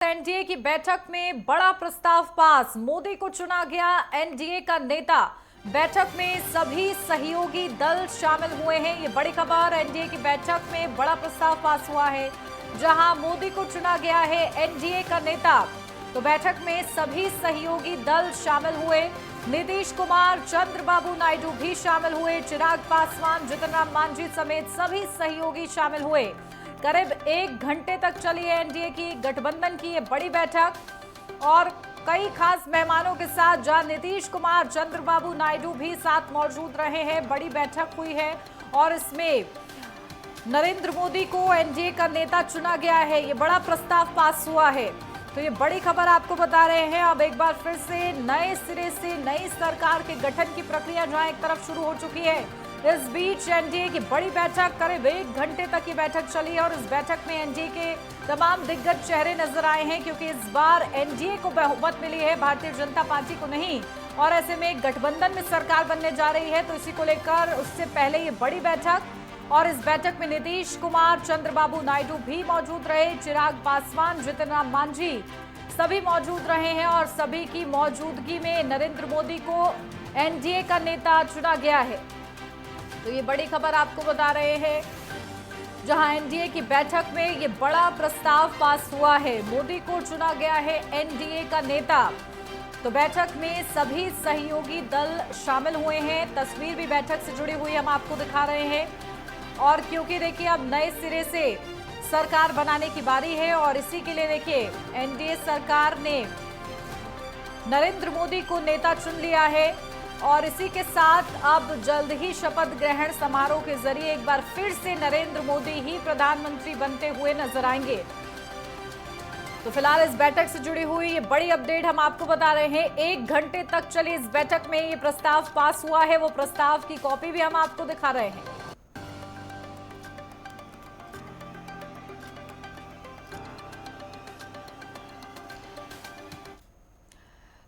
NDA की बैठक में बड़ा प्रस्ताव पास, मोदी को चुना गया एनडीए का नेता। बैठक में सभी सहयोगी दल शामिल हुए हैं। ये बड़ी खबर, एनडीए की बैठक में बड़ा प्रस्ताव पास हुआ है जहां मोदी को चुना गया है एनडीए का नेता। तो बैठक में सभी सहयोगी दल शामिल हुए। नीतीश कुमार, चंद्रबाबू नायडू भी शामिल हुए। चिराग पासवान, जितन राम मांझी समेत सभी सहयोगी शामिल हुए। करीब 1 घंटे तक चली है एनडीए की गठबंधन की ये बड़ी बैठक और कई खास मेहमानों के साथ, जहां नीतीश कुमार, चंद्रबाबू नायडू भी साथ मौजूद रहे हैं। बड़ी बैठक हुई है और इसमें नरेंद्र मोदी को एनडीए का नेता चुना गया है। ये बड़ा प्रस्ताव पास हुआ है। तो ये बड़ी खबर आपको बता रहे हैं। अब एक बार फिर से नए सिरे से नई सरकार के गठन की प्रक्रिया जहां एक तरफ शुरू हो चुकी है, इस बीच एनडीए की बड़ी बैठक करीब 1 घंटे तक की बैठक चली है और इस बैठक में एनडीए के तमाम दिग्गज चेहरे नजर आए हैं, क्योंकि इस बार एनडीए को बहुमत मिली है, भारतीय जनता पार्टी को नहीं। और ऐसे में गठबंधन में सरकार बनने जा रही है, तो इसी को लेकर उससे पहले ये बड़ी बैठक और इस बैठक में नीतीश कुमार, चंद्रबाबू नायडू भी मौजूद रहे। चिराग पासवान, जितन राम मांझी सभी मौजूद रहे हैं और सभी की मौजूदगी में नरेंद्र मोदी को एनडीए का नेता चुना गया है। तो ये बड़ी खबर आपको बता रहे हैं, जहां एनडीए की बैठक में ये बड़ा प्रस्ताव पास हुआ है। मोदी को चुना गया है एनडीए का नेता। तो बैठक में सभी सहयोगी दल शामिल हुए हैं। तस्वीर भी बैठक से जुड़ी हुई हम आपको दिखा रहे हैं। और क्योंकि देखिए अब नए सिरे से सरकार बनाने की बारी है और इसी के लिए देखिए एनडीए सरकार ने नरेंद्र मोदी को नेता चुन लिया है और इसी के साथ अब जल्द ही शपथ ग्रहण समारोह के जरिए एक बार फिर से नरेंद्र मोदी ही प्रधानमंत्री बनते हुए नजर आएंगे। तो फिलहाल इस बैठक से जुड़ी हुई ये बड़ी अपडेट हम आपको बता रहे हैं। 1 घंटे तक चली इस बैठक में ये प्रस्ताव पास हुआ है। वो प्रस्ताव की कॉपी भी हम आपको दिखा रहे हैं।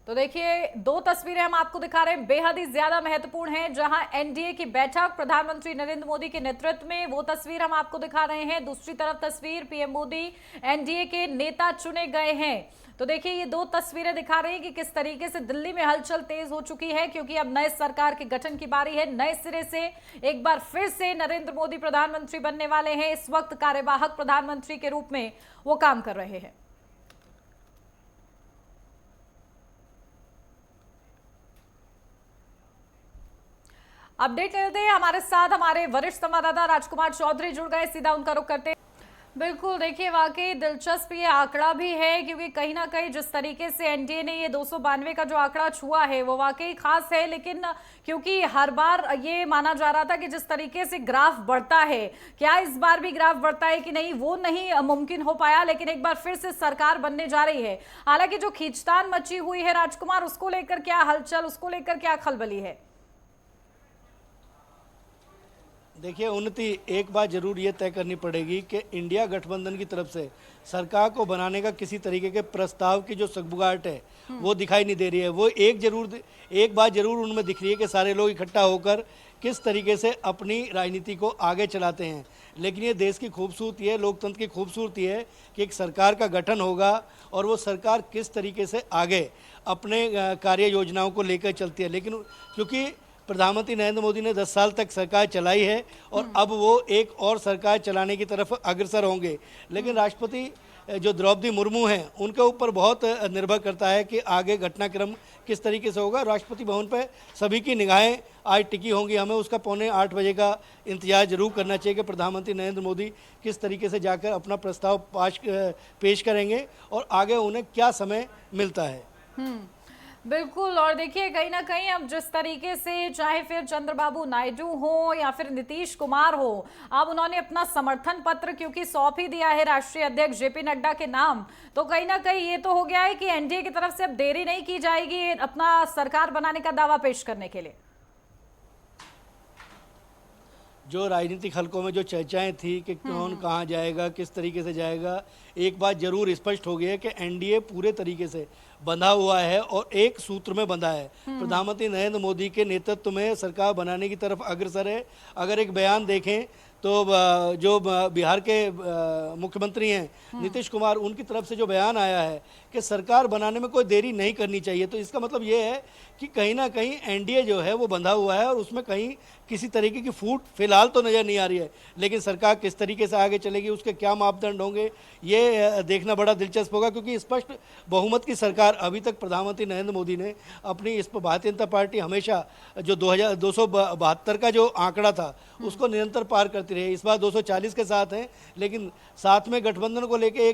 तो देखिए 2 तस्वीरें हम आपको दिखा रहे हैं, बेहद ही ज्यादा महत्वपूर्ण हैं। जहां एनडीए की बैठक प्रधानमंत्री नरेंद्र मोदी के नेतृत्व में, वो तस्वीर हम आपको दिखा रहे हैं। दूसरी तरफ तस्वीर पीएम मोदी एनडीए के नेता चुने गए हैं। तो देखिए ये 2 तस्वीरें दिखा रही हैं कि किस तरीके से दिल्ली में हलचल तेज हो चुकी है, क्योंकि अब नए सरकार के गठन की बारी है। नए सिरे से एक बार फिर से नरेंद्र मोदी प्रधानमंत्री बनने वाले हैं। इस वक्त कार्यवाहक प्रधानमंत्री के रूप में वो काम कर रहे हैं। अपडेट लेते हैं, हमारे साथ हमारे वरिष्ठ संवाददाता राजकुमार चौधरी जुड़ गए, सीधा उनका रुख करते हैं। बिल्कुल, देखिए वाकई दिलचस्प ये आंकड़ा भी है, क्योंकि कहीं ना कहीं जिस तरीके से एनडीए ने ये 292 का जो आंकड़ा छुआ है वो वाकई खास है। लेकिन क्योंकि हर बार ये माना जा रहा था कि जिस तरीके से ग्राफ बढ़ता है, क्या इस बार भी ग्राफ बढ़ता है कि नहीं, वो नहीं मुमकिन हो पाया। लेकिन एक बार फिर से सरकार बनने जा रही है। हालांकि जो खींचतान मची हुई है राजकुमार, उसको लेकर क्या हलचल, उसको लेकर क्या खलबली है? देखिए उन्नति, एक बात जरूर ये तय करनी पड़ेगी कि इंडिया गठबंधन की तरफ से सरकार को बनाने का किसी तरीके के प्रस्ताव की जो सगबुगाहट है वो दिखाई नहीं दे रही है। वो एक बात जरूर उनमें दिख रही है कि सारे लोग इकट्ठा होकर किस तरीके से अपनी राजनीति को आगे चलाते हैं। लेकिन ये देश की खूबसूरती है, लोकतंत्र की खूबसूरती है कि एक सरकार का गठन होगा और वो सरकार किस तरीके से आगे अपने कार्य योजनाओं को लेकर चलती है। लेकिन क्योंकि प्रधानमंत्री नरेंद्र मोदी ने 10 साल तक सरकार चलाई है और अब वो एक और सरकार चलाने की तरफ अग्रसर होंगे। लेकिन राष्ट्रपति जो द्रौपदी मुर्मू हैं उनके ऊपर बहुत निर्भर करता है कि आगे घटनाक्रम किस तरीके से होगा। राष्ट्रपति भवन पर सभी की निगाहें आज टिकी होंगी। हमें उसका 7:45 बजे का इंतजार जरूर करना चाहिए कि प्रधानमंत्री नरेंद्र मोदी किस तरीके से जाकर अपना प्रस्ताव पेश करेंगे और आगे उन्हें क्या समय मिलता है। बिल्कुल, और देखिए कहीं ना कहीं अब जिस तरीके से चाहे फिर चंद्रबाबू नायडू हो या फिर नीतीश कुमार हो, अब उन्होंने अपना समर्थन पत्र क्योंकि सौंप ही दिया है राष्ट्रीय अध्यक्ष जेपी नड्डा के नाम, तो कहीं ना कहीं ये तो हो गया है कि एनडीए की तरफ से अब देरी नहीं की जाएगी अपना सरकार बनाने का दावा पेश करने के लिए। जो राजनीतिक हलकों में जो चर्चाएं थी कि कौन कहां जाएगा, किस तरीके से जाएगा, एक बात जरूर स्पष्ट हो गई है कि एनडीए पूरे तरीके से बंधा हुआ है और एक सूत्र में बंधा है। प्रधानमंत्री नरेंद्र मोदी के नेतृत्व में सरकार बनाने की तरफ अग्रसर है। अगर एक बयान देखें तो जो बिहार के मुख्यमंत्री हैं नीतीश कुमार, उनकी तरफ से जो बयान आया है कि सरकार बनाने में कोई देरी नहीं करनी चाहिए, तो इसका मतलब ये है कि कहीं ना कहीं एनडीए जो है वो बंधा हुआ है और उसमें कहीं किसी तरीके की फूट फिलहाल तो नज़र नहीं आ रही है। लेकिन सरकार किस तरीके से आगे चलेगी, उसके क्या मापदंड होंगे, ये देखना बड़ा दिलचस्प होगा, क्योंकि स्पष्ट बहुमत की सरकार अभी तक प्रधानमंत्री नरेंद्र मोदी ने अपनी इस पर भारतीय जनता पार्टी हमेशा जो 272 का जो आंकड़ा था उसको निरंतर पार करती रही। इस बार 240 के साथ हैं, लेकिन साथ में गठबंधन को लेके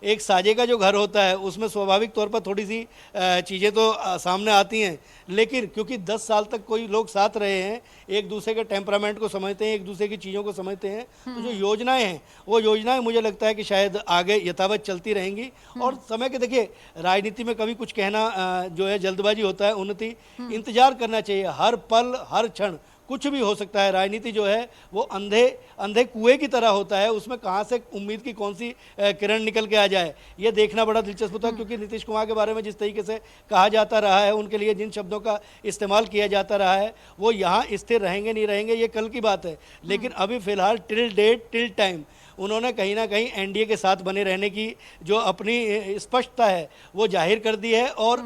एक साझे का जो घर होता है उसमें स्वाभाविक तौर पर थोड़ी सी चीज़ें तो सामने आती हैं, लेकिन क्योंकि 10 साल तक कोई लोग साथ रहे हैं, एक दूसरे के टेम्परामेंट को समझते हैं, एक दूसरे की चीज़ों को समझते हैं, तो जो योजनाएं हैं वो योजनाएं मुझे लगता है कि शायद आगे यथावत चलती रहेंगी। और समय के देखिए राजनीति में कभी कुछ कहना जो है जल्दबाजी होता है, उन्नति इंतजार करना चाहिए। हर पल हर क्षण कुछ भी हो सकता है। राजनीति जो है वो अंधे कुएं की तरह होता है, उसमें कहाँ से उम्मीद की कौन सी किरण निकल के आ जाए ये देखना बड़ा दिलचस्प होता है। क्योंकि नीतीश कुमार के बारे में जिस तरीके से कहा जाता रहा है, उनके लिए जिन शब्दों का इस्तेमाल किया जाता रहा है, वो यहाँ स्थिर रहेंगे नहीं रहेंगे ये कल की बात है, लेकिन अभी फिलहाल टिल डेट टिल टाइम उन्होंने कहीं ना कहीं एनडीए के साथ बने रहने की जो अपनी स्पष्टता है वो जाहिर कर दी है। और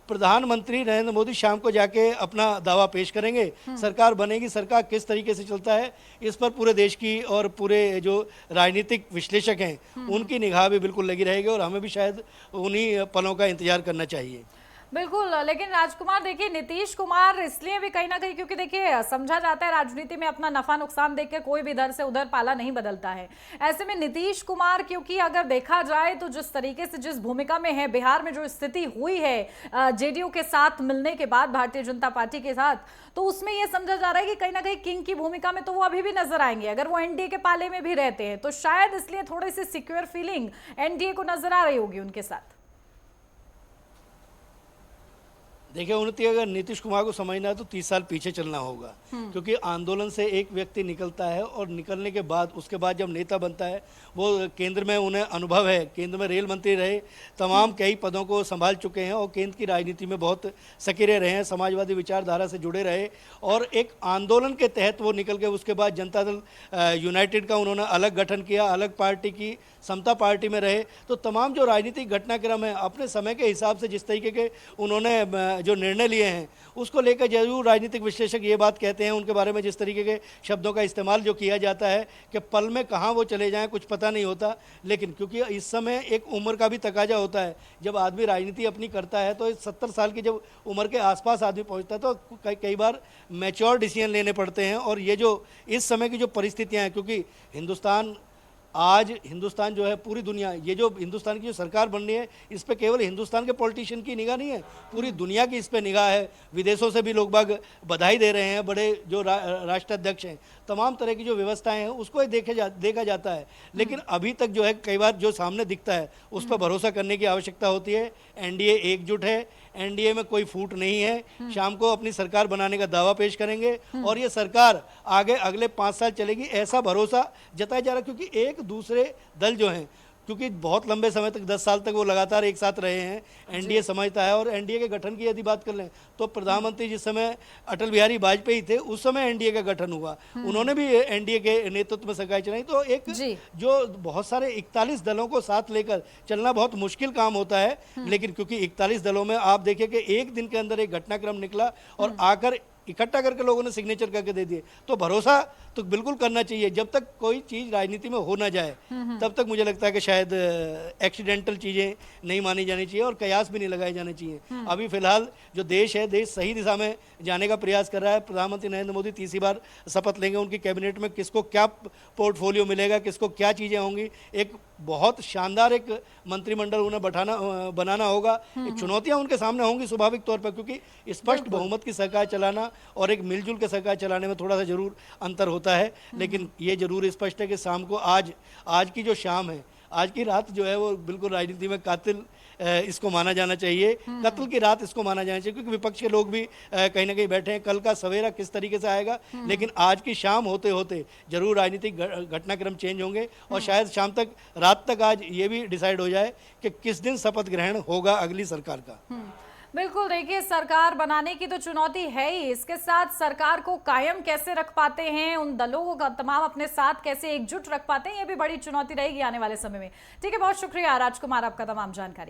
प्रधानमंत्री नरेंद्र मोदी शाम को जाके अपना दावा पेश करेंगे, सरकार बनेगी, सरकार किस तरीके से चलता है इस पर पूरे देश की और पूरे जो राजनीतिक विश्लेषक हैं उनकी निगाह भी बिल्कुल लगी रहेगी, और हमें भी शायद उन्हीं पलों का इंतजार करना चाहिए। बिल्कुल, लेकिन राजकुमार देखिए नीतीश कुमार इसलिए भी कहीं ना कहीं, क्योंकि देखिए समझा जाता है राजनीति में अपना नफा नुकसान देख के कोई भी इधर से उधर पाला नहीं बदलता है। ऐसे में नीतीश कुमार, क्योंकि अगर देखा जाए तो जिस तरीके से जिस भूमिका में है, बिहार में जो स्थिति हुई है जेडीयू के साथ मिलने के बाद, भारतीय जनता पार्टी के साथ, तो उसमें यह समझा जा रहा है कि कहीं ना कहीं किंग की भूमिका में तो वो अभी भी नजर आएंगे अगर वो एनडीए के पाले में भी रहते हैं, तो शायद इसलिए थोड़ी सी सिक्योर फीलिंग एनडीए को नजर आ रही होगी उनके साथ। देखिए उन्नति, अगर नीतीश कुमार को समझना है तो 30 साल पीछे चलना होगा, क्योंकि आंदोलन से एक व्यक्ति निकलता है और निकलने के बाद उसके बाद जब नेता बनता है, वो केंद्र में उन्हें अनुभव है, केंद्र में रेल मंत्री रहे, तमाम कई पदों को संभाल चुके हैं और केंद्र की राजनीति में बहुत सक्रिय रहे हैं, समाजवादी विचारधारा से जुड़े रहे, और एक आंदोलन के तहत वो निकल के उसके बाद जनता दल यूनाइटेड का उन्होंने अलग गठन किया, अलग पार्टी की समता पार्टी में रहे। तो तमाम जो राजनीतिक घटनाक्रम है अपने समय के हिसाब से जिस तरीके के उन्होंने जो निर्णय लिए हैं उसको लेकर जरूर राजनीतिक विश्लेषक ये बात कहते हैं, उनके बारे में जिस तरीके के शब्दों का इस्तेमाल जो किया जाता है कि पल में कहाँ वो चले जाएं कुछ पता नहीं होता। लेकिन क्योंकि इस समय एक उम्र का भी तकाजा होता है, जब आदमी राजनीति अपनी करता है तो 70 साल की जब उम्र के आसपास आदमी पहुंचता है तो कई बार मैच्योर डिसीजन लेने पड़ते हैं। और ये जो इस समय की जो परिस्थितियाँ हैं, क्योंकि हिंदुस्तान जो है पूरी दुनिया, ये जो हिंदुस्तान की जो सरकार बन रही है इस पे केवल हिंदुस्तान के पॉलिटिशियन की निगाह नहीं है, पूरी दुनिया की इस पे निगाह है। विदेशों से भी लोग बाग बधाई दे रहे हैं, बड़े जो राष्ट्राध्यक्ष हैं, तमाम तरह की जो व्यवस्थाएं हैं उसको देखा जाता है। लेकिन अभी तक जो है कई बार जो सामने दिखता है उस पर भरोसा करने की आवश्यकता होती है। एनडीए एकजुट है, एनडीए में कोई फूट नहीं है, शाम को अपनी सरकार बनाने का दावा पेश करेंगे और ये सरकार आगे अगले 5 साल चलेगी, ऐसा भरोसा जताया जा रहा है। क्योंकि एक दूसरे दल जो हैं, क्योंकि बहुत लंबे समय तक 10 साल तक वो लगातार एक साथ रहे हैं, एनडीए समझता है। और एनडीए के गठन की यदि बात कर लें तो प्रधानमंत्री जिस समय अटल बिहारी वाजपेयी थे उस समय एनडीए का गठन हुआ, उन्होंने भी एनडीए के नेतृत्व में सरकार चलाई। तो एक जो बहुत सारे 41 दलों को साथ लेकर चलना बहुत मुश्किल काम होता है, लेकिन क्योंकि 41 दलों में आप देखिए कि एक दिन के अंदर एक घटनाक्रम निकला और आकर इकट्ठा करके लोगों ने सिग्नेचर करके दे दिए, तो भरोसा तो बिल्कुल करना चाहिए। जब तक कोई चीज़ राजनीति में हो ना जाए तब तक मुझे लगता है कि शायद एक्सीडेंटल चीज़ें नहीं मानी जानी चाहिए और कयास भी नहीं लगाए जाने चाहिए। अभी फिलहाल जो देश है, देश सही दिशा में जाने का प्रयास कर रहा है। प्रधानमंत्री नरेंद्र मोदी तीसरी बार शपथ लेंगे, उनकी कैबिनेट में किसको क्या पोर्टफोलियो मिलेगा, किसको क्या चीज़ें होंगी, एक बहुत शानदार एक मंत्रिमंडल उन्हें बनाना होगा। एक चुनौतियां उनके सामने होंगी स्वाभाविक तौर पर, क्योंकि स्पष्ट बहुमत की सरकार चलाना और एक मिलजुल के सरकार चलाने में थोड़ा सा जरूर अंतर होता है। लेकिन ये जरूर स्पष्ट है कि शाम को आज की जो शाम है, आज की रात जो है वो बिल्कुल राजनीति में कातिल इसको माना जाना चाहिए, कत्ल की रात इसको माना जाना चाहिए, क्योंकि विपक्ष के लोग भी कहीं ना कहीं बैठे हैं। कल का सवेरा किस तरीके से आएगा, लेकिन आज की शाम होते होते जरूर राजनीतिक घटनाक्रम चेंज होंगे और शायद शाम तक, रात तक आज ये भी डिसाइड हो जाए कि किस दिन शपथ ग्रहण होगा अगली सरकार का। बिल्कुल, देखिए सरकार बनाने की तो चुनौती है ही, इसके साथ सरकार को कायम कैसे रख पाते हैं, उन दलों को तमाम अपने साथ कैसे एकजुट रख पाते हैं, ये भी बड़ी चुनौती रहेगी आने वाले समय में। ठीक है, बहुत शुक्रिया राजकुमार आपका तमाम जानकारी।